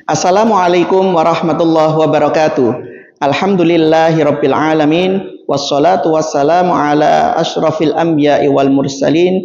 Assalamualaikum warahmatullahi wabarakatuh. Alhamdulillahirabbil alamin wassalatu wassalamu ala asyrafil anbiya'i wal mursalin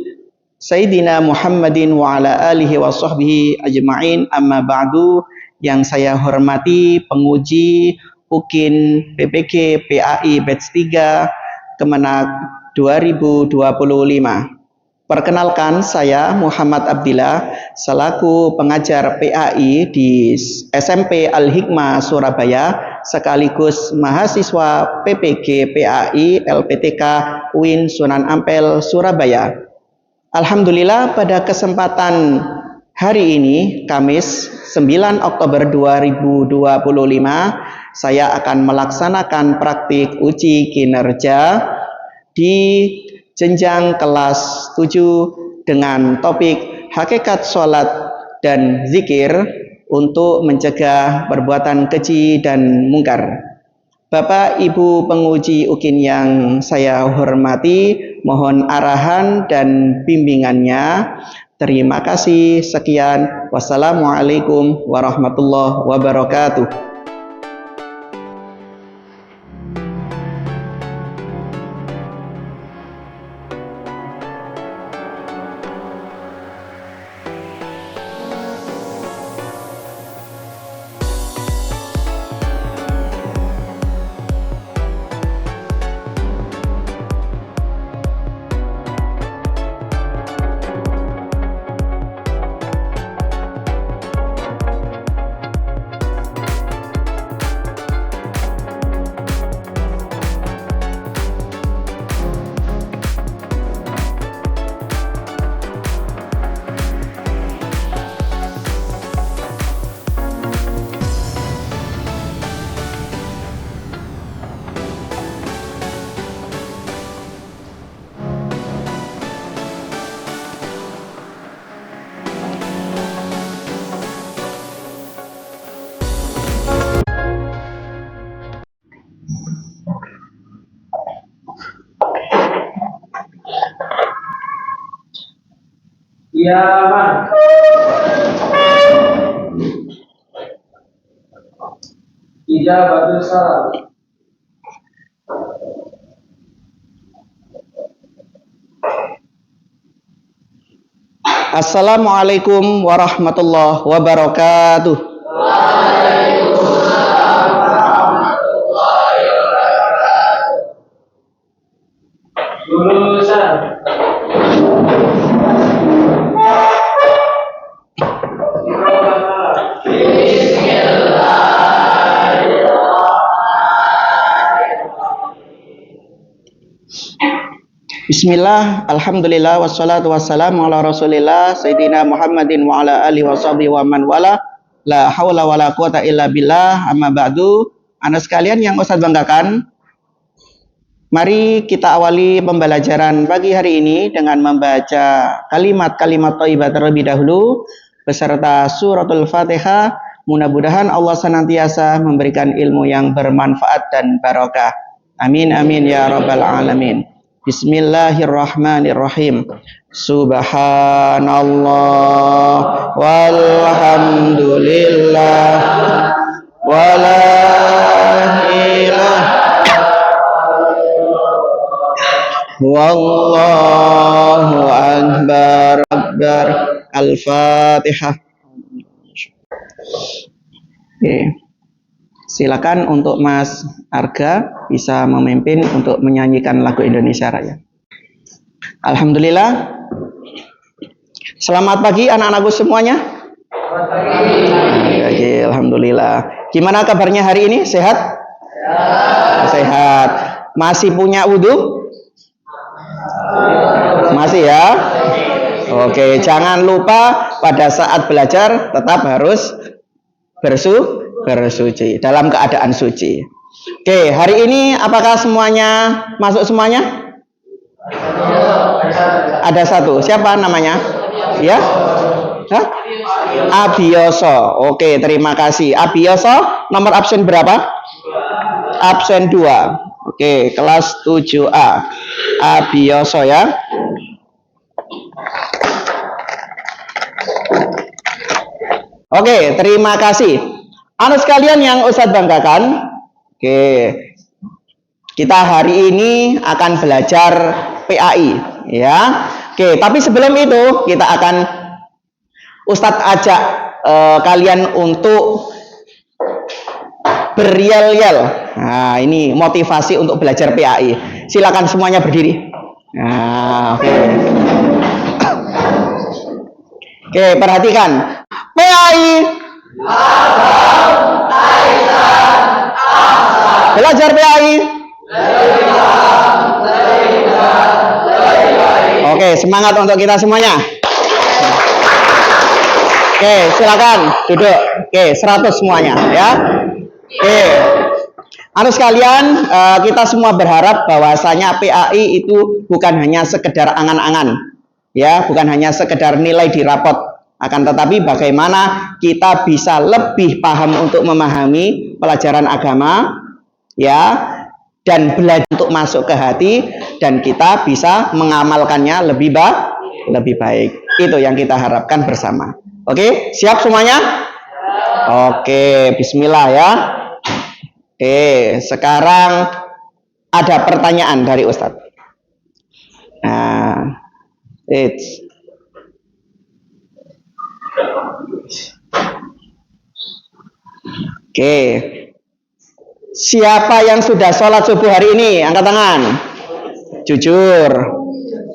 Sayyidina Muhammadin wa ala alihi wa sahbihi ajma'in, amma ba'du. Yang saya hormati penguji UKIN PPG PAI Batch 3 Kemenak 2025. Perkenalkan, saya Muhammad Abdillah selaku pengajar PAI di SMP Al-Hikmah Surabaya sekaligus mahasiswa PPG PAI LPTK UIN Sunan Ampel Surabaya. Alhamdulillah, pada kesempatan hari ini Kamis 9 Oktober 2025 saya akan melaksanakan praktik uji kinerja di jenjang kelas 7 dengan topik hakikat sholat dan zikir untuk mencegah perbuatan keji dan mungkar. Bapak Ibu penguji UKIN yang saya hormati, mohon arahan dan bimbingannya. Terima kasih. Sekian. Wassalamualaikum warahmatullahi wabarakatuh. Iya, Bang. Ijabatul salam. Assalamualaikum warahmatullahi wabarakatuh. Waalaikumsalam warahmatullahi wabarakatuh. Lulusan. Bismillah, alhamdulillah, wassalatu wassalamu ala rasulillah Sayyidina Muhammadin wa ala alihi wa sahbihi wa man wala. La hawla wa la quwata illa billah, amma ba'du. Anak sekalian yang Ustaz banggakan, mari kita awali pembelajaran pagi hari ini dengan membaca kalimat-kalimat thayyibah terlebih dahulu beserta suratul Fatihah. Mudah-mudahan Allah senantiasa memberikan ilmu yang bermanfaat dan barokah. Amin amin ya rabbal alamin. Bismillahirrahmanirrahim. Subhanallah walhamdulillah wala ilaha wallahu akbar. Al-Fatihah. Silakan untuk Mas Arga bisa memimpin untuk menyanyikan lagu Indonesia Raya. Alhamdulillah. Selamat pagi anak-anakku semuanya. Selamat pagi. Alhamdulillah. Gimana kabarnya hari ini? Sehat? Sehat. Masih punya wudhu? Masih ya? Oke, jangan lupa pada saat belajar tetap harus bersuci, dalam keadaan suci. Oke, hari ini apakah semuanya masuk semuanya? Ada satu. Siapa namanya? Ya? Hah? Abioso. Oke, terima kasih. Abioso, nomor absen berapa? Absen 2. Oke, kelas 7A. Abioso ya. Oke, terima kasih. Anak sekalian yang Ustadz banggakan, oke, kita hari ini akan belajar PAI, ya. Oke, tapi sebelum itu kita akan Ustadz ajak kalian untuk beryel-yel. Nah, ini motivasi untuk belajar PAI. Silakan semuanya berdiri. Nah, oke. Oke, perhatikan. PAI. Belajar PAI. Oke, semangat untuk kita semuanya. Oke, silakan duduk. Oke, 100 semuanya ya. Oke. Anak sekalian, kita semua berharap bahwasanya PAI itu bukan hanya sekedar angan-angan, ya, bukan hanya sekedar nilai di rapot, akan tetapi bagaimana kita bisa lebih paham untuk memahami pelajaran agama, ya, dan belajar untuk masuk ke hati, dan kita bisa mengamalkannya lebih baik. Itu yang kita harapkan bersama. Oke, siap semuanya? Oke, bismillah ya. Oke, sekarang ada pertanyaan dari Ustadz. Nah, oke, siapa yang sudah sholat subuh hari ini? Angkat tangan. Jujur,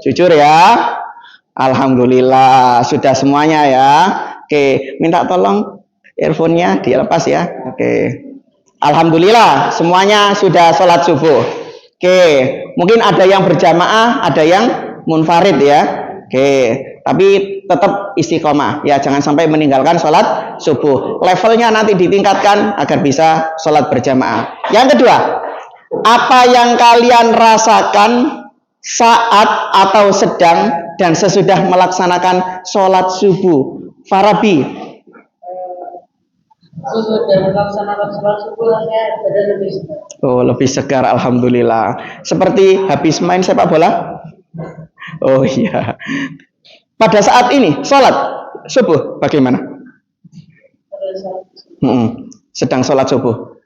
jujur ya. Alhamdulillah, sudah semuanya ya. Oke, minta tolong earphone-nya dilepas ya. Oke. Alhamdulillah, semuanya sudah sholat subuh. Oke, mungkin ada yang berjamaah, ada yang munfarid ya. Oke, tapi tetap istiqomah ya, jangan sampai meninggalkan sholat subuh. Levelnya nanti ditingkatkan agar bisa sholat berjamaah. Yang kedua, apa yang kalian rasakan saat atau sedang dan sesudah melaksanakan sholat subuh? Farabi. Sudah melaksanakan sholat subuh, saya badan lebih segar. Oh, lebih segar, alhamdulillah. Seperti habis main sepak bola? Oh iya. Pada saat ini sholat subuh bagaimana? Sedang sholat subuh.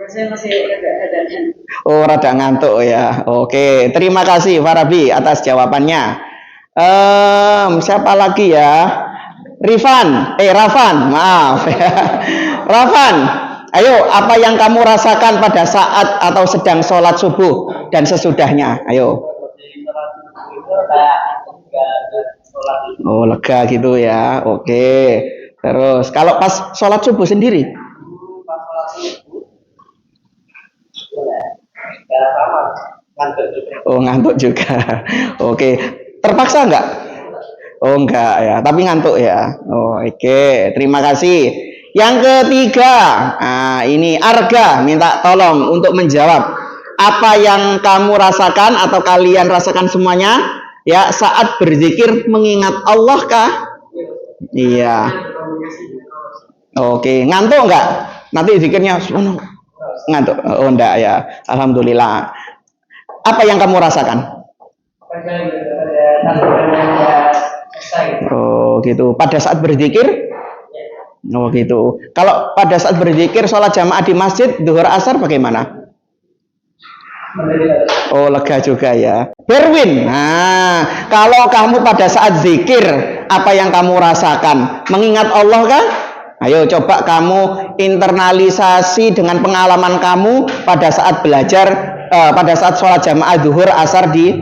Saya masih rada ngantuk. Oh, rada ngantuk ya. Oke, terima kasih Farabi atas jawabannya. Siapa lagi ya? Rafan, maaf ya. Rafan, ayo, apa yang kamu rasakan pada saat atau sedang sholat subuh dan sesudahnya? Ayo. Oh, lega gitu ya. Oke. Terus, kalau pas sholat subuh sendiri? Oh, ngantuk juga. Oke. Terpaksa enggak? Oh, enggak ya, tapi ngantuk ya. Oh, oke. Terima kasih. Yang ketiga, nah, ini Arga minta tolong untuk menjawab. Apa yang kamu rasakan atau kalian rasakan semuanya ya saat berzikir mengingat Allah kah? Iya. Oke, ngantuk enggak? Nanti zikirnya ngantuk. Oh, enggak ya. Alhamdulillah. Apa yang kamu rasakan? Oh gitu. Pada saat berzikir? Oh gitu. Kalau pada saat berzikir sholat jamaah di masjid zuhur asar bagaimana? Oh, lega juga ya. Berwin. Nah, kalau kamu pada saat zikir apa yang kamu rasakan? Mengingat Allah kan? Ayo coba kamu internalisasi dengan pengalaman kamu pada saat belajar pada saat sholat jamaah zuhur asar di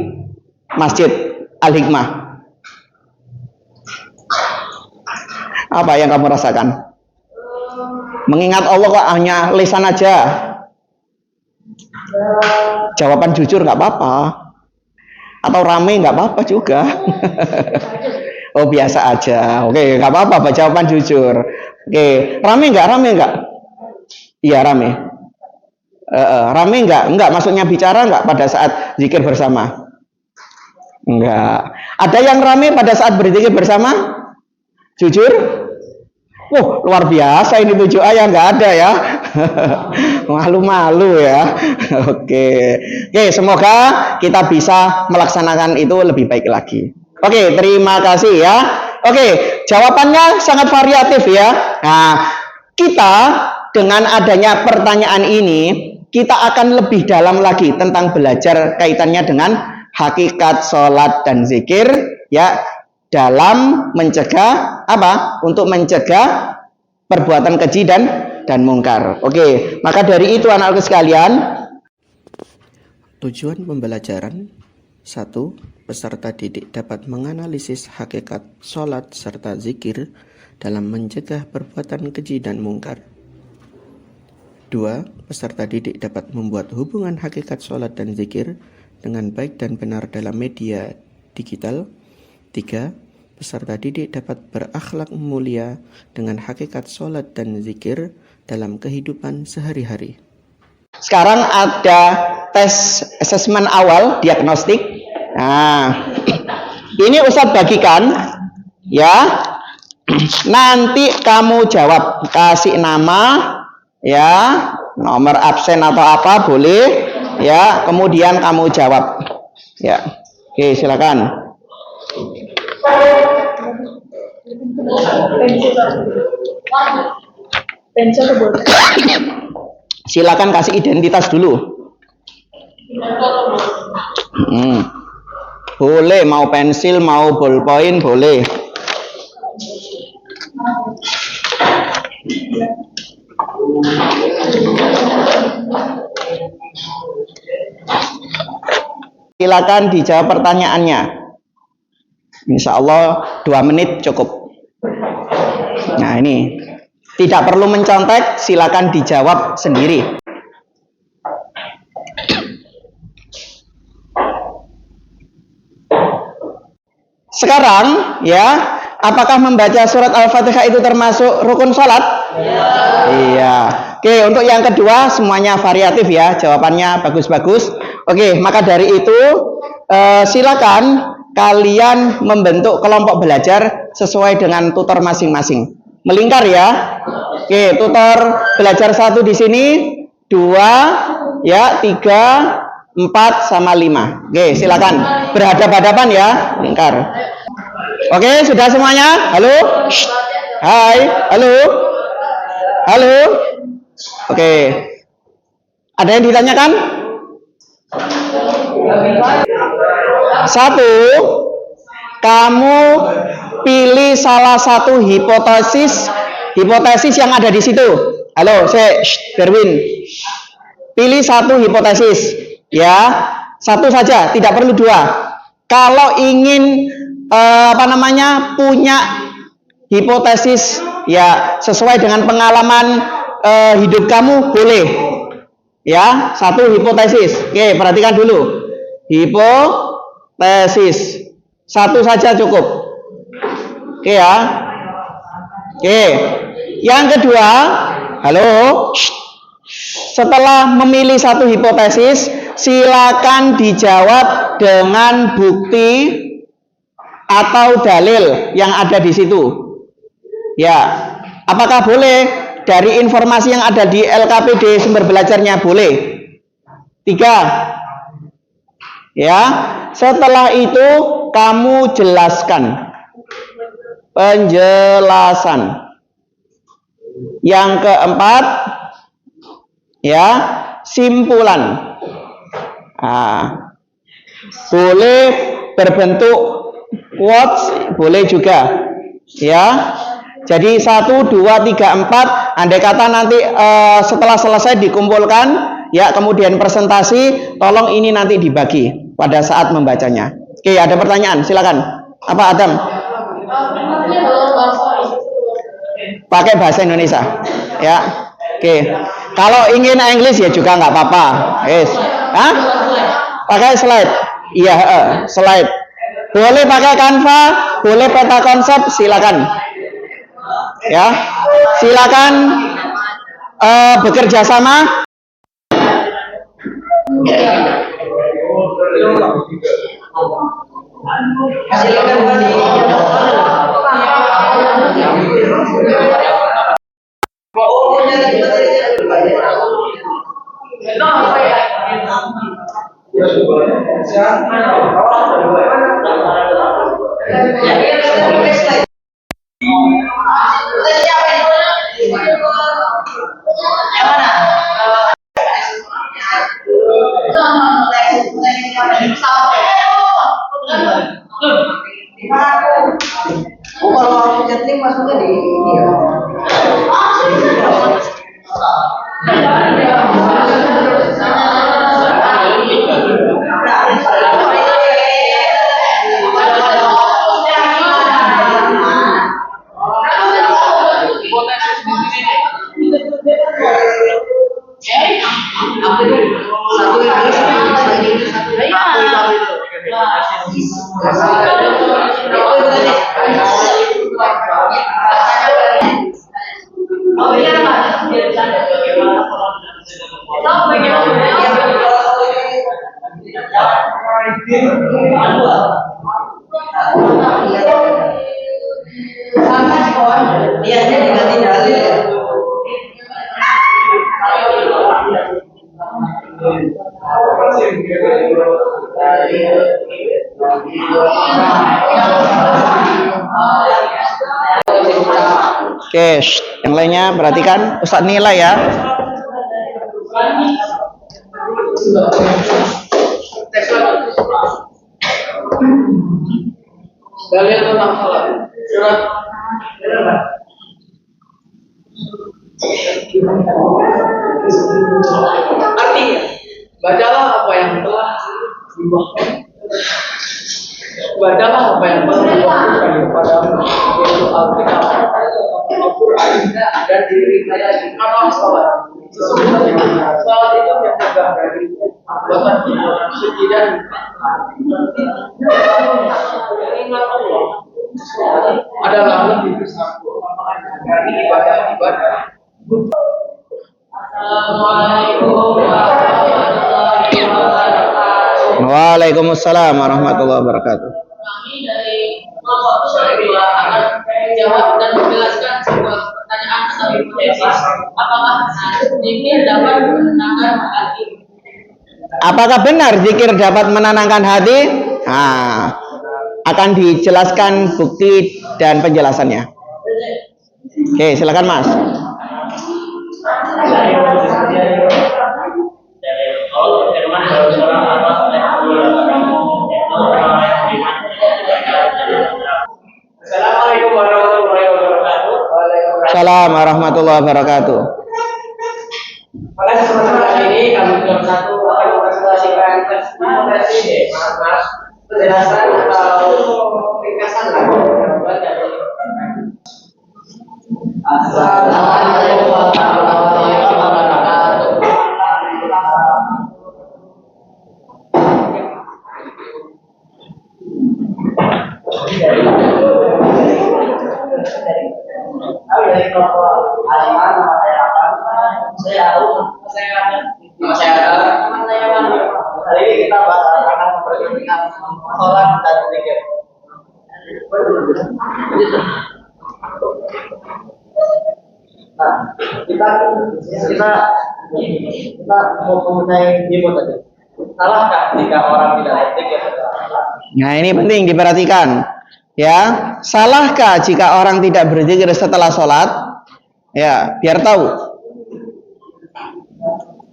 Masjid Al-Hikmah. Apa yang kamu rasakan? Mengingat Allah kok hanya lisan aja? Jawaban jujur nggak apa-apa. Atau rame nggak apa-apa juga. Oh, biasa aja. Oke, nggak apa-apa. Jawaban jujur. Oke, rame nggak? Rame nggak? Iya, rame. Rame nggak? Nggak. Maksudnya bicara nggak pada saat zikir bersama? Enggak. Ada yang rame pada saat berzikir bersama? Jujur? Luar biasa ini 7A nggak ada ya. Malu-malu ya. Oke, semoga kita bisa melaksanakan itu lebih baik lagi. Oke, terima kasih ya. Oke, jawabannya sangat variatif ya. Nah, kita dengan adanya pertanyaan ini, kita akan lebih dalam lagi tentang belajar kaitannya dengan hakikat sholat dan zikir, ya, dalam mencegah apa? Untuk mencegah perbuatan keji dan mungkar. Oke, maka dari itu anak-anakku sekalian, tujuan pembelajaran 1. Peserta didik dapat menganalisis hakikat sholat serta zikir dalam mencegah perbuatan keji dan mungkar. 2. Peserta didik dapat membuat hubungan hakikat sholat dan zikir dengan baik dan benar dalam media digital. 3. Peserta didik dapat berakhlak mulia dengan hakikat sholat dan zikir dalam kehidupan sehari-hari. sekarang ada tes asesmen awal diagnostik. Nah, ini Ustadz bagikan, ya. Nanti kamu jawab, kasih nama, ya, nomor absen atau apa boleh, ya, kemudian kamu jawab, ya. Oke, silakan. Silakan kasih identitas dulu. Boleh, mau pensil, mau ballpoint, boleh. Silakan dijawab pertanyaannya. Insya Allah 2 menit cukup. Nah, ini tidak perlu mencontek, silakan dijawab sendiri. Sekarang, ya, apakah membaca surat Al-Fatihah itu termasuk rukun sholat? Iya. Oke, untuk yang kedua semuanya variatif ya, jawabannya bagus-bagus. Oke, maka dari itu silakan kalian membentuk kelompok belajar sesuai dengan tutor masing-masing. Melingkar ya. Oke, tutor belajar 1 di sini, 2, ya, 3, 4 sama 5. Oke, silakan berhadapan-hadapan ya, lingkar. Oke, sudah semuanya? Halo? Shh. Hai, halo? Halo? Oke. Ada yang ditanyakan? 1, kamu pilih salah satu hipotesis yang ada di situ. Halo, Berwin. Pilih 1 hipotesis, ya. 1 saja, tidak perlu 2. Kalau ingin punya hipotesis ya sesuai dengan pengalaman hidup kamu, boleh. Ya, 1 hipotesis. Oke, perhatikan dulu. Hipotesis 1 saja cukup. Oke ya. Oke. Yang kedua, halo. Setelah memilih 1 hipotesis, silakan dijawab dengan bukti atau dalil yang ada di situ. Ya, apakah boleh dari informasi yang ada di LKPD sumber belajarnya? Boleh. 3. Ya, setelah itu kamu jelaskan penjelasan. Yang keempat, ya, simpulan. Boleh berbentuk quotes, boleh juga, ya. Jadi 1, 2, 3, 4. Andai kata nanti setelah selesai dikumpulkan, ya, kemudian presentasi, tolong ini nanti dibagi pada saat membacanya. Oke, ada pertanyaan, silakan. Apa Adam? Pakai bahasa Indonesia, ya. Oke. Kalau ingin English ya juga nggak apa-apa. Yes. Hah? Pakai slide. Iya, slide. Boleh pakai Canva, boleh peta konsep, silakan. Ya, silakan bekerja sama. nyeting masuknya di ini ya. Oke, yang lainnya perhatikan Ustadz nilai ya. Dalil tentang salat. Surat artinya, bacalah apa yang telah dibawakan. Bacalah apa yang telah dibawakan kepadamu, yaitu Alkitab, Al-Quran, dan diri kalian amal salat. Sesungguhnya salat itu mencegah dari perbuatan suci dan mengingat Allah adalah lebih besar dari ibadah-ibadah. Assalamualaikum warahmatullahi wabarakatuh. Waalaikumsalam warahmatullahi wabarakatuh. Kami dari kelompok Syariah akan menjawab dan menjelaskan sebuah pertanyaan atau hipotesis. Apakah zikir dapat menenangkan hati? Apakah benar zikir dapat menenangkan hati? Nah, akan dijelaskan bukti dan penjelasannya. Oke, silakan Mas. Assalamualaikum warahmatullahi wabarakatuh. Assalamualaikum warahmatullahi wabarakatuh. Pada kesempatan ini kami kelompok satu akan mempresentasikan penjelasan atau ringkasan dari Assalamualaikum warahmatullahi wabarakatuh. Dari kelompok aliman nama saya apa? Saya hari ini kita akan memperhatikan sholat dan zikir. Nah, kita mau memulai demo tadi. Salahkah jika orang tidak zikir? Nah, ini penting diperhatikan. Ya, salahkah jika orang tidak berzikir setelah sholat? Ya, biar tahu.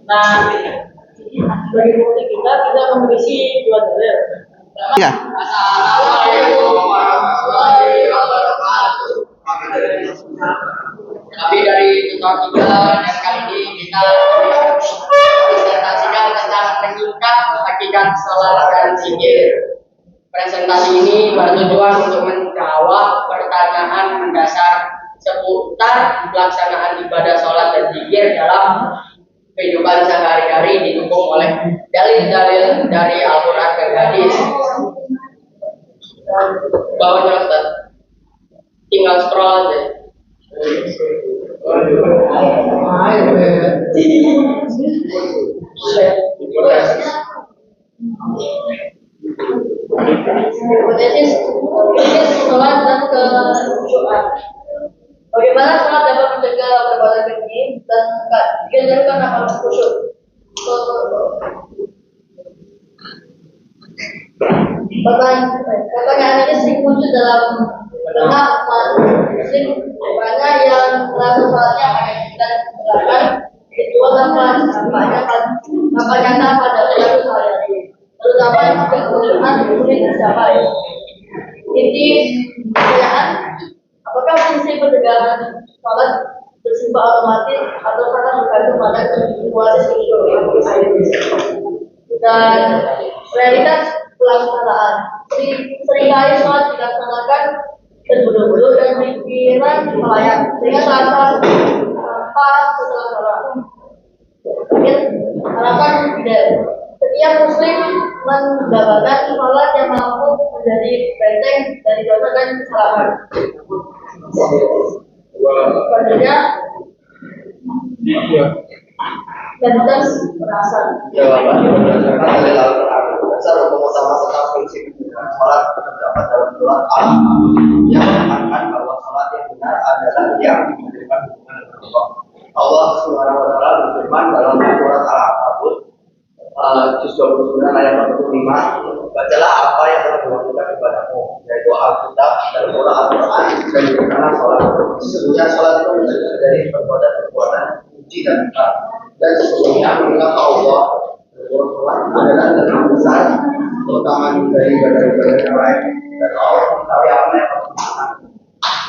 Nah, bagi politik kita memiliki dua dalil. Ya. Assalamualaikum warahmatullahi wabarakatuh. Tapi dari tutor kita dan kali ini kita disertasikan tentang menyingkat hakikat sholat dan zikir. Presentasi ini bertujuan untuk menjawab pertanyaan mendasar seputar pelaksanaan ibadah sholat dan zikir dalam kehidupan sehari-hari didukung oleh dalil-dalil dari Al-Quran dan hadis. Bawahnya Ustaz, tinggal scroll aja. Hipotesis sholat dan kesyukuran. Bagaimana sholat dapat mencegah perbuatan keji dan diajarkan akan khusyuk? Pertanyaan ini sering muncul dalam benak muslim banyak yang merasa sholatnya hanya sekedar gerakan ritual tanpa nyata pada perilaku sehari-hari, terutama jika kesyukuran sulit dicapai. Inti pertanyaan, Apakah fungsi pencegahan sholat bersifat otomatis atau sangat bergantung pada situasi sosial dan realitas pelaksanaan? Seringkali sholat dilaksanakan terburu-buru dan pikiran melayang sehingga saat tanpa setelah sholat. Mungkin harapan tidak setiap muslim mendapatkan sholat yang mampu menjadi benteng dari dosa dan kesalahan. Selanjutnya lanjutan perasaan. Jawaban berdasarkan dalil Al-Quran. Dasar hukum utama tentang fungsi pencegahan sholat terdapat dalam surat Al-An'am yang menekankan bahwa sholat yang benar adalah yang menghadirkan hubungan dengan Allah. Allah Subhanahu wa taala berfirman dalam surat Al-Ankabut juz 29 ayat 45, bacalah apa yang telah diwahyukan kepadamu, yaitu Alkitab dan surah Al-Quran, dan dikatakan sholat. Sesungguhnya sholat itu mencegah dari perbuatan puji dan ingkar, dan sesungguhnya mengingat Allah sholat adalah lebih besar, terutama dari ibadah-ibadah yang lain, dan Allah mengetahui apa yang harus dilakukan.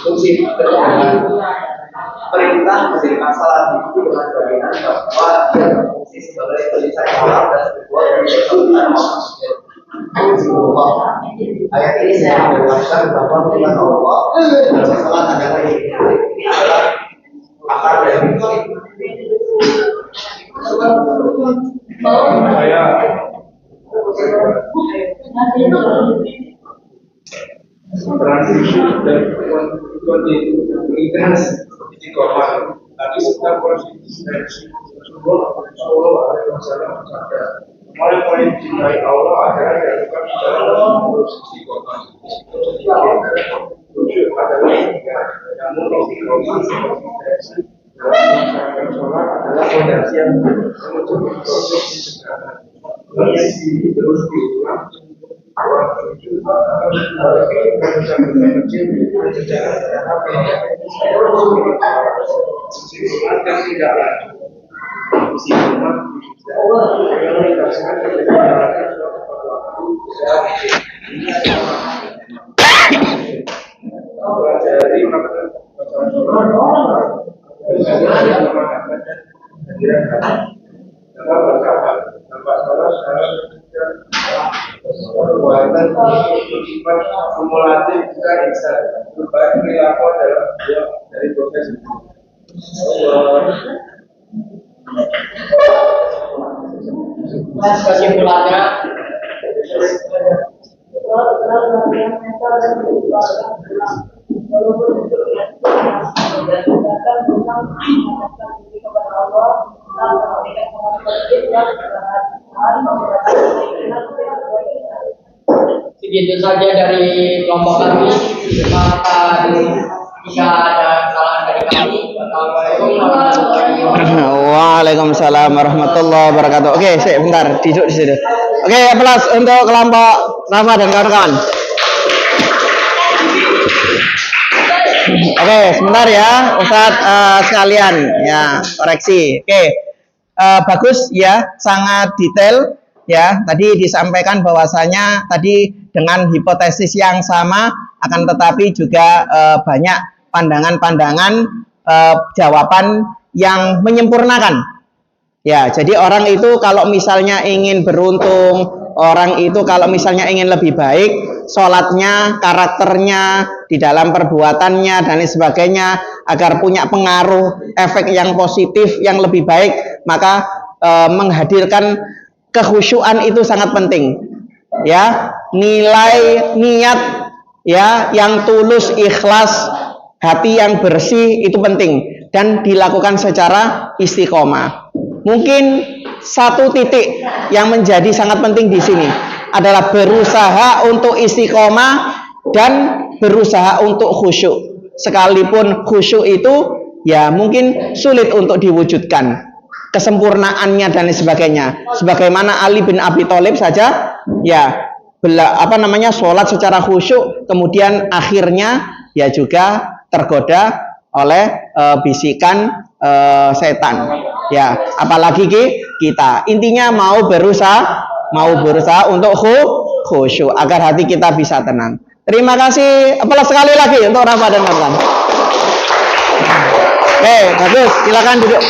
Fungsi pencegahan perintah mendirikan salat itu dengan jaminan bahwa dia berfungsi sebagai penyelesaian sholat dan kedua dari kesulitan Allah. Ayat ini saya menjelaskan bahwa mengingat Allah dalam sholat adalah ini adalah akar dari transisi dan kontinuitas istiqomah. Tadi setelah konsistensi Rasulullah SAW bersabda, "Amal paling dicintai Allah adalah dilakukan dalam mengurus istiqomah." Tujuh adalah ibadah, namun istiqomah konsistensi dalam melaksanakan sholat adalah fondasi yang menutup proses pencegahan. Kondisi ini terus diulang. Perbuatan bersifat kumulatif juga bisa berbagai perilaku adalah buah dari proses itu. Kesimpulannya, segitu saja dari kelompok kami. Maka jika ada kesalahan dari kami, Assalamualaikum warahmatullahi wabarakatuh. Waalaikumsalam warahmatullahi wabarakatuh. Oke, sebentar, duduk di situ. Oke, plus untuk kelompok Rafa dan kawan-kawan. Oke, sebentar ya, Ustadz sekalian, ya koreksi. Oke, bagus ya, sangat detail ya. Tadi disampaikan bahwasanya tadi dengan hipotesis yang sama, akan tetapi juga banyak pandangan-pandangan jawaban yang menyempurnakan. Ya, jadi orang itu kalau misalnya ingin beruntung, orang itu kalau misalnya ingin lebih baik, sholatnya, karakternya, di dalam perbuatannya, dan lain sebagainya, agar punya pengaruh, efek yang positif, yang lebih baik, maka menghadirkan kekhusyuan itu sangat penting. Ya, nilai niat ya yang tulus, ikhlas, hati yang bersih itu penting dan dilakukan secara istiqomah. Mungkin satu titik yang menjadi sangat penting di sini adalah berusaha untuk istiqomah dan berusaha untuk khusyuk. Sekalipun khusyuk itu ya mungkin sulit untuk diwujudkan kesempurnaannya dan lain sebagainya. Sebagaimana Ali bin Abi Thalib saja ya sholat secara khusyuk, kemudian akhirnya ya juga tergoda oleh bisikan setan. Ya, apalagi kita. Intinya mau berusaha untuk khusyuk agar hati kita bisa tenang. Terima kasih. Apalah sekali lagi untuk Rafa dan Marwan. Oke, bagus. Silakan duduk.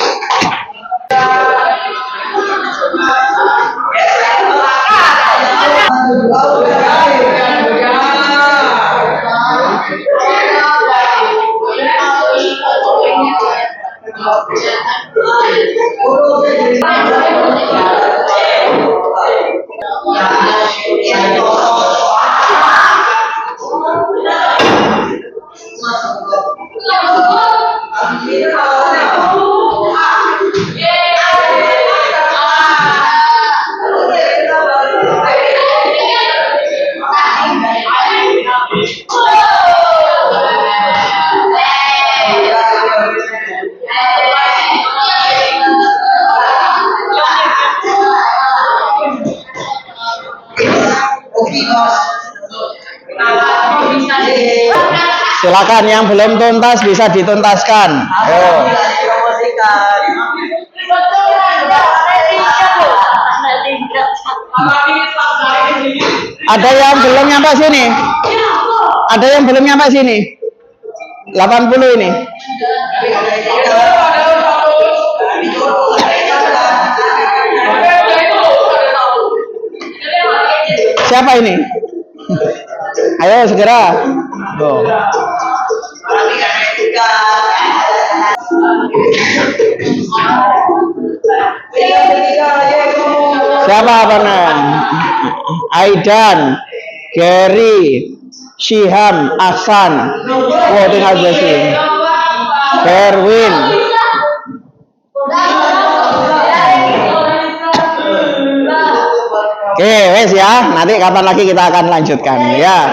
Silakan yang belum tuntas bisa dituntaskan. Ayo. Ada yang belum nyampe sini? Ada yang belum nyampe sini? 80 ini. Siapa ini? Ayo segera. Oh. Siapa Banan? Aidan, Gary, Syiham, Ahsan. Oh, tinggal Blessing. Berwin. Oke, wes ya. Nanti kapan lagi kita akan lanjutkan ya.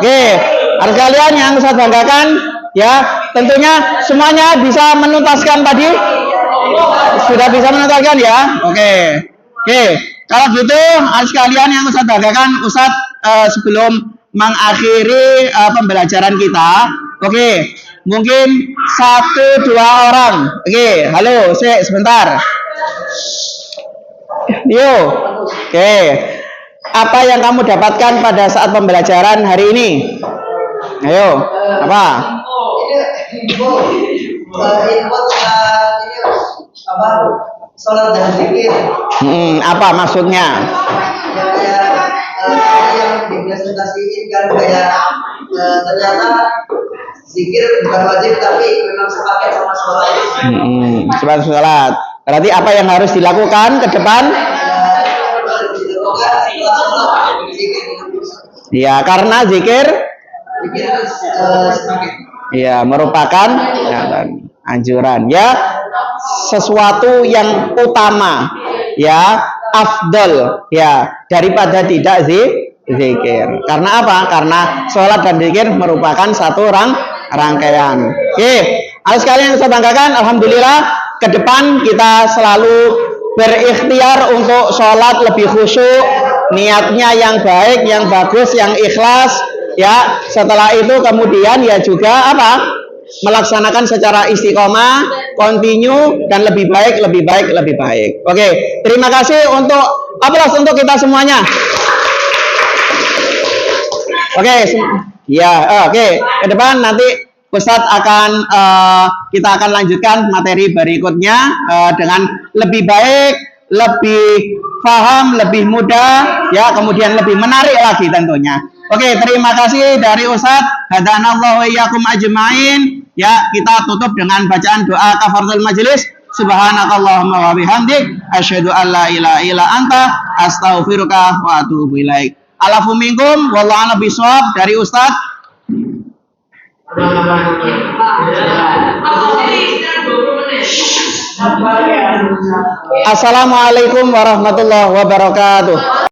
Oke, harus kalian yang saya banggakan ya. Tentunya semuanya bisa menuntaskan tadi. Sudah bisa menuntaskan ya. Oke. Kalau gitu harus kalian yang Ustadz banggakan, Ustadz sebelum mengakhiri pembelajaran kita, oke, mungkin 1-2 orang. Oke, halo, sebentar. Yo, oke. Apa yang kamu dapatkan pada saat pembelajaran hari ini? Ayo, apa? Sholat dan zikir. Apa maksudnya? Yang dipresentasikan kan kayak ternyata zikir bukan wajib tapi memang sepaket sama sholat. Sepaket sholat. Berarti apa yang harus dilakukan ke depan? Ya, karena zikir ya merupakan anjuran ya, sesuatu yang utama ya, afdol ya daripada tidak zikir. Karena apa? Karena sholat dan zikir merupakan satu rangkaian. Oke, harus kalian saya banggakan, alhamdulillah ke depan kita selalu berikhtiar untuk sholat lebih khusyuk, niatnya yang baik, yang bagus, yang ikhlas ya. Setelah itu kemudian ya juga apa? Melaksanakan secara istiqomah, continue dan lebih baik. Oke, terima kasih untuk aplaus untuk kita semuanya. Oke, ya, oke. Ke depan nanti Ustadz akan kita akan lanjutkan materi berikutnya dengan lebih baik, lebih paham, lebih mudah, ya, kemudian lebih menarik lagi tentunya. Oke, terima kasih dari Ustadz. Hadanallahu wa iyyakum ajmain. Ya, kita tutup dengan bacaan doa kafaratul majelis. Subhanakallahumma wa bihamdik asyhadu an la ilaha illa anta astaghfiruka wa atubu ilaik. Alafu minkum wallahu a'lam bishawab dari Ustadz. Assalamualaikum warahmatullahi wabarakatuh.